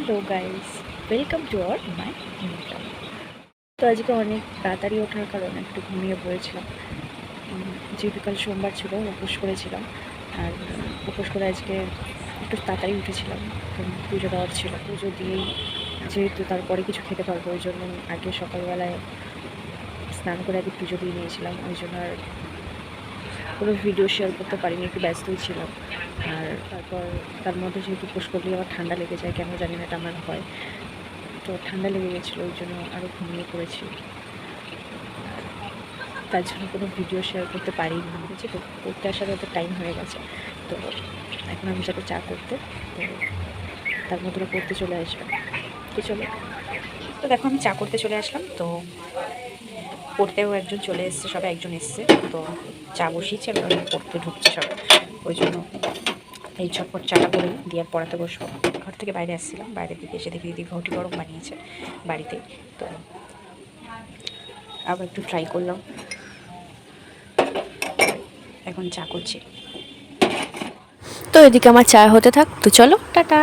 Hello guys, welcome to our my new blog. তো আজকে অনেক তাড়াতাড়ি ওঠার কারণে একটু ঘুমিয়ে পড়েছিলাম। যেহেতু কাল সোমবার ছিল, উপোস করেছিলাম। আর উপোস করে আজকে একটু তাড়াতাড়ি উঠেছিলাম, কারণ পুজো দেওয়ার ছিল। পুজো দিয়েই যেহেতু তারপরে কিছু খেতে পারবো, ওই জন্য আগে সকালবেলায় স্নান করে আগে পুজো দিয়ে নিয়েছিলাম। ওই জন্য আর কোনো ভিডিও শেয়ার করতে পারিনি, একটু ব্যস্তই ছিলাম। আর তারপর তার মধ্যে যেহেতু উপোস করলে আমার ঠান্ডা লেগে যায়, কেন জানি না, এটা আমার হয়। তো ঠান্ডা লেগে গেছিলো, ওই জন্য আরও ঘুমিয়ে পড়েছি। তার জন্য কোনো ভিডিও শেয়ার করতে পারিনি। হচ্ছে তো পড়তে আসার মতো টাইম হয়ে গেছে। তো এখন আমি যাবো চা করতে, তো তার মধ্যে পড়তে চলে আসবে। তো চলো, তো দেখো আমি চা করতে চলে আসলাম। তো পড়তেও একজন চলে এসছে, সবাই একজন এসছে। তো চা বসিয়েছি, আমি পড়তে ঢুকছে সবাই। ওই জন্য এই ঝটপট চাটা করে দিয়ে আর পড়াতে বসবো। ঘর থেকে বাইরে আসছিলাম, বাইরের দিকে এসে দেখি দিদি ঘটি গরম বানিয়েছে বাড়িতে। তো আবার একটু ট্রাই করলাম, এখন চা করছি। তো এদিকে আমার চা হতে থাক, তো চলো টাটা।